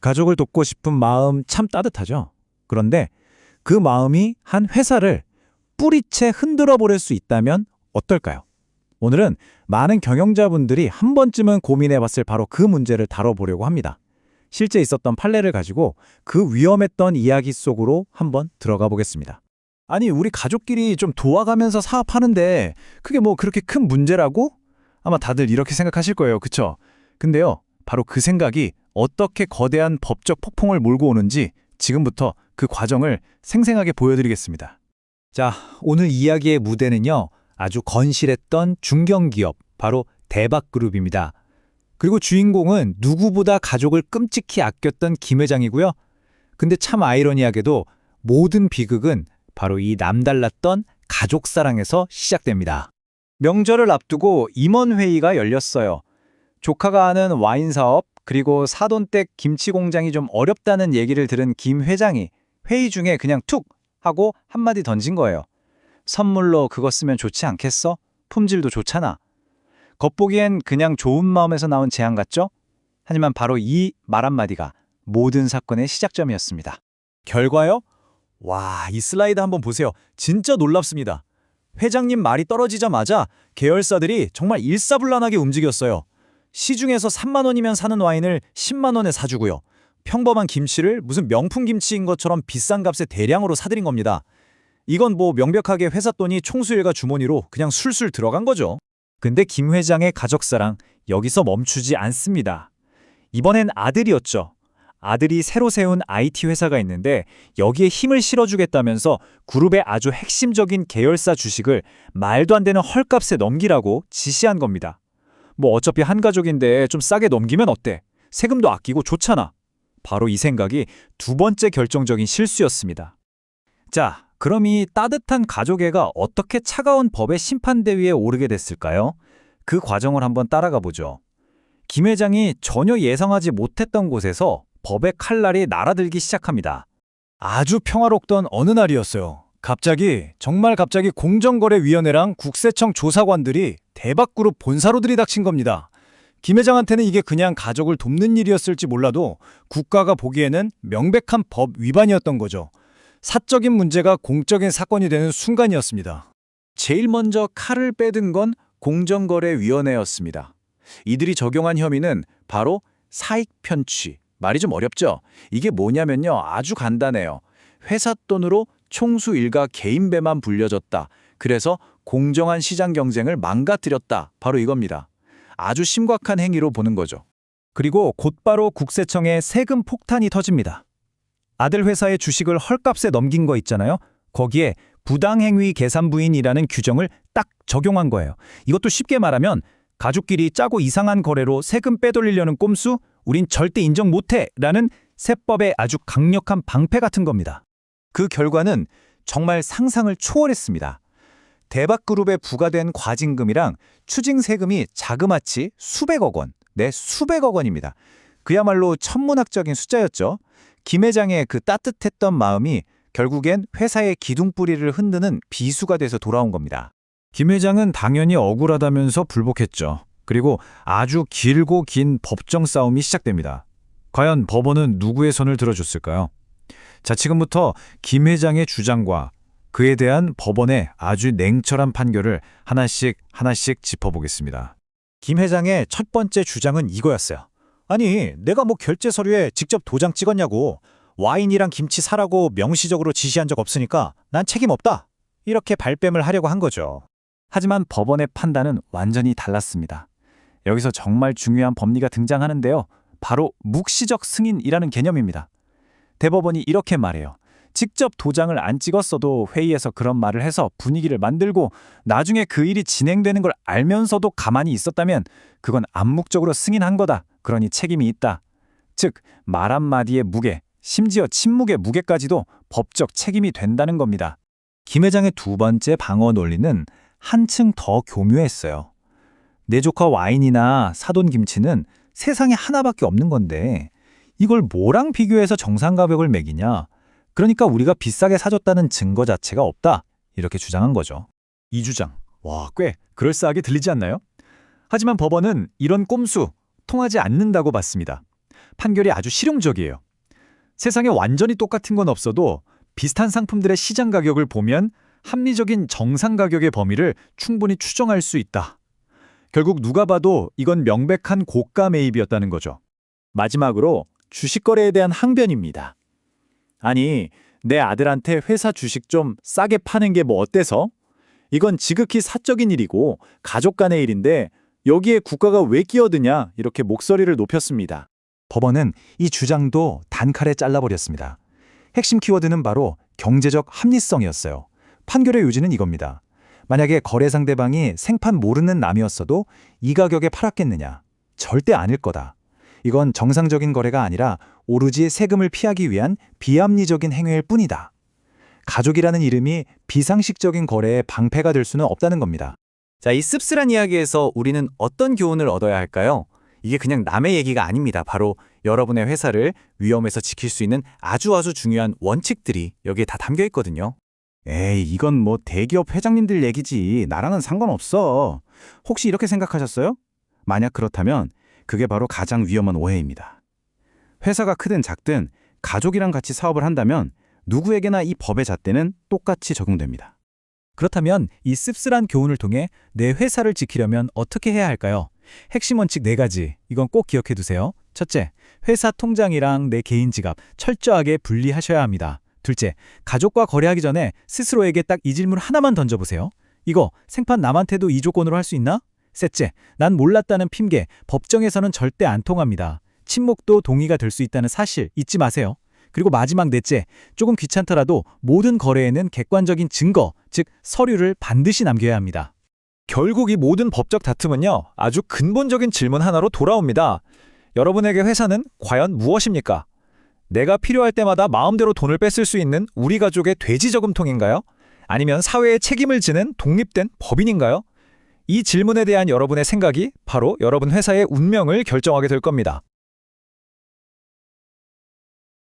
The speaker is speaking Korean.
가족을 돕고 싶은 마음 참 따뜻하죠. 그런데 그 마음이 한 회사를 뿌리채 흔들어 버릴 수 있다면 어떨까요? 오늘은 많은 경영자분들이 한 번쯤은 고민해 봤을 바로 그 문제를 다뤄보려고 합니다. 실제 있었던 판례를 가지고 그 위험했던 이야기 속으로 한번 들어가 보겠습니다. 아니, 우리 가족끼리 좀 도와가면서 사업하는데 그게 뭐 그렇게 큰 문제라고? 아마 다들 이렇게 생각하실 거예요. 그쵸? 근데요, 바로 그 생각이 어떻게 거대한 법적 폭풍을 몰고 오는지 지금부터 그 과정을 생생하게 보여드리겠습니다. 자, 오늘 이야기의 무대는요, 아주 건실했던 중견기업, 바로 대박그룹입니다. 그리고 주인공은 누구보다 가족을 끔찍히 아꼈던 김 회장이고요. 근데 참 아이러니하게도 모든 비극은 바로 이 남달랐던 가족 사랑에서 시작됩니다. 명절을 앞두고 임원회의가 열렸어요. 조카가 하는 와인 사업, 그리고 사돈댁 김치 공장이 좀 어렵다는 얘기를 들은 김 회장이 회의 중에 그냥 툭 하고 한마디 던진 거예요. 선물로 그거 쓰면 좋지 않겠어? 품질도 좋잖아. 겉보기엔 그냥 좋은 마음에서 나온 제안 같죠? 하지만 바로 이 말 한마디가 모든 사건의 시작점이었습니다. 결과요? 와, 이 슬라이드 한번 보세요. 진짜 놀랍습니다. 회장님 말이 떨어지자마자 계열사들이 정말 일사불란하게 움직였어요. 시중에서 3만 원이면 사는 와인을 10만 원에 사주고요. 평범한 김치를 무슨 명품 김치인 것처럼 비싼 값에 대량으로 사들인 겁니다. 이건 뭐 명백하게 회사 돈이 총수일가 주머니로 그냥 술술 들어간 거죠. 근데 김 회장의 가족사랑 여기서 멈추지 않습니다. 이번엔 아들이었죠. 아들이 새로 세운 IT 회사가 있는데 여기에 힘을 실어주겠다면서 그룹의 아주 핵심적인 계열사 주식을 말도 안 되는 헐값에 넘기라고 지시한 겁니다. 뭐 어차피 한 가족인데 좀 싸게 넘기면 어때? 세금도 아끼고 좋잖아. 바로 이 생각이 두 번째 결정적인 실수였습니다. 자, 그럼 이 따뜻한 가족애가 어떻게 차가운 법의 심판대 위에 오르게 됐을까요? 그 과정을 한번 따라가 보죠. 김 회장이 전혀 예상하지 못했던 곳에서 법의 칼날이 날아들기 시작합니다. 아주 평화롭던 어느 날이었어요. 정말 갑자기 공정거래위원회랑 국세청 조사관들이 대박그룹 본사로 들이닥친 겁니다. 김 회장한테는 이게 그냥 가족을 돕는 일이었을지 몰라도 국가가 보기에는 명백한 법 위반이었던 거죠. 사적인 문제가 공적인 사건이 되는 순간이었습니다. 제일 먼저 칼을 빼든 건 공정거래위원회였습니다. 이들이 적용한 혐의는 바로 사익 편취. 말이 좀 어렵죠? 이게 뭐냐면요, 아주 간단해요. 회사 돈으로 총수 일가 개인 배만 불려줬다. 그래서 공정한 시장 경쟁을 망가뜨렸다. 바로 이겁니다. 아주 심각한 행위로 보는 거죠. 그리고 곧바로 국세청에 세금 폭탄이 터집니다. 아들 회사의 주식을 헐값에 넘긴 거 있잖아요. 거기에 부당행위 계산부인이라는 규정을 딱 적용한 거예요. 이것도 쉽게 말하면 가족끼리 짜고 이상한 거래로 세금 빼돌리려는 꼼수? 우린 절대 인정 못해! 라는 세법의 아주 강력한 방패 같은 겁니다. 그 결과는 정말 상상을 초월했습니다. 대박그룹에 부과된 과징금이랑 추징세금이 자그마치 수백억 원, 네, 수백억 원입니다. 그야말로 천문학적인 숫자였죠. 김 회장의 그 따뜻했던 마음이 결국엔 회사의 기둥뿌리를 흔드는 비수가 돼서 돌아온 겁니다. 김 회장은 당연히 억울하다면서 불복했죠. 그리고 아주 길고 긴 법정 싸움이 시작됩니다. 과연 법원은 누구의 손을 들어줬을까요? 자, 지금부터 김 회장의 주장과 그에 대한 법원의 아주 냉철한 판결을 하나씩 짚어보겠습니다. 김 회장의 첫 번째 주장은 이거였어요. 아니, 내가 뭐 결제 서류에 직접 도장 찍었냐고. 와인이랑 김치 사라고 명시적으로 지시한 적 없으니까 난 책임 없다. 이렇게 발뺌을 하려고 한 거죠. 하지만 법원의 판단은 완전히 달랐습니다. 여기서 정말 중요한 법리가 등장하는데요. 바로 묵시적 승인이라는 개념입니다. 대법원이 이렇게 말해요. 직접 도장을 안 찍었어도 회의에서 그런 말을 해서 분위기를 만들고 나중에 그 일이 진행되는 걸 알면서도 가만히 있었다면 그건 암묵적으로 승인한 거다. 그러니 책임이 있다. 즉, 말 한마디의 무게, 심지어 침묵의 무게까지도 법적 책임이 된다는 겁니다. 김 회장의 두 번째 방어 논리는 한층 더 교묘했어요. 내 조카 와인이나 사돈 김치는 세상에 하나밖에 없는 건데 이걸 뭐랑 비교해서 정상가격을 매기냐? 그러니까 우리가 비싸게 사줬다는 증거 자체가 없다. 이렇게 주장한 거죠. 이 주장, 와, 꽤 그럴싸하게 들리지 않나요? 하지만 법원은 이런 꼼수 통하지 않는다고 봤습니다. 판결이 아주 실용적이에요. 세상에 완전히 똑같은 건 없어도 비슷한 상품들의 시장 가격을 보면 합리적인 정상 가격의 범위를 충분히 추정할 수 있다. 결국 누가 봐도 이건 명백한 고가 매입이었다는 거죠. 마지막으로 주식 거래에 대한 항변입니다. 아니, 내 아들한테 회사 주식 좀 싸게 파는 게 뭐 어때서? 이건 지극히 사적인 일이고 가족 간의 일인데 여기에 국가가 왜 끼어드냐 이렇게 목소리를 높였습니다. 법원은 이 주장도 단칼에 잘라버렸습니다. 핵심 키워드는 바로 경제적 합리성이었어요. 판결의 요지는 이겁니다. 만약에 거래 상대방이 생판 모르는 남이었어도 이 가격에 팔았겠느냐? 절대 아닐 거다. 이건 정상적인 거래가 아니라 오로지 세금을 피하기 위한 비합리적인 행위일 뿐이다. 가족이라는 이름이 비상식적인 거래의 방패가 될 수는 없다는 겁니다. 자, 이 씁쓸한 이야기에서 우리는 어떤 교훈을 얻어야 할까요? 이게 그냥 남의 얘기가 아닙니다. 바로 여러분의 회사를 위험에서 지킬 수 있는 아주 중요한 원칙들이 여기에 다 담겨 있거든요. 에이, 이건 뭐 대기업 회장님들 얘기지. 나랑은 상관없어. 혹시 이렇게 생각하셨어요? 만약 그렇다면 그게 바로 가장 위험한 오해입니다. 회사가 크든 작든 가족이랑 같이 사업을 한다면 누구에게나 이 법의 잣대는 똑같이 적용됩니다. 그렇다면 이 씁쓸한 교훈을 통해 내 회사를 지키려면 어떻게 해야 할까요? 핵심 원칙 4가지, 이건 꼭 기억해 두세요. 첫째, 회사 통장이랑 내 개인 지갑 철저하게 분리하셔야 합니다. 둘째, 가족과 거래하기 전에 스스로에게 딱 이 질문 하나만 던져보세요. 이거 생판 남한테도 이 조건으로 할 수 있나? 셋째, 난 몰랐다는 핑계, 법정에서는 절대 안 통합니다. 침묵도 동의가 될 수 있다는 사실 잊지 마세요. 그리고 마지막 넷째, 조금 귀찮더라도 모든 거래에는 객관적인 증거, 즉 서류를 반드시 남겨야 합니다. 결국 이 모든 법적 다툼은요, 아주 근본적인 질문 하나로 돌아옵니다. 여러분에게 회사는 과연 무엇입니까? 내가 필요할 때마다 마음대로 돈을 뺏을 수 있는 우리 가족의 돼지 저금통인가요? 아니면 사회에 책임을 지는 독립된 법인인가요? 이 질문에 대한 여러분의 생각이 바로 여러분 회사의 운명을 결정하게 될 겁니다.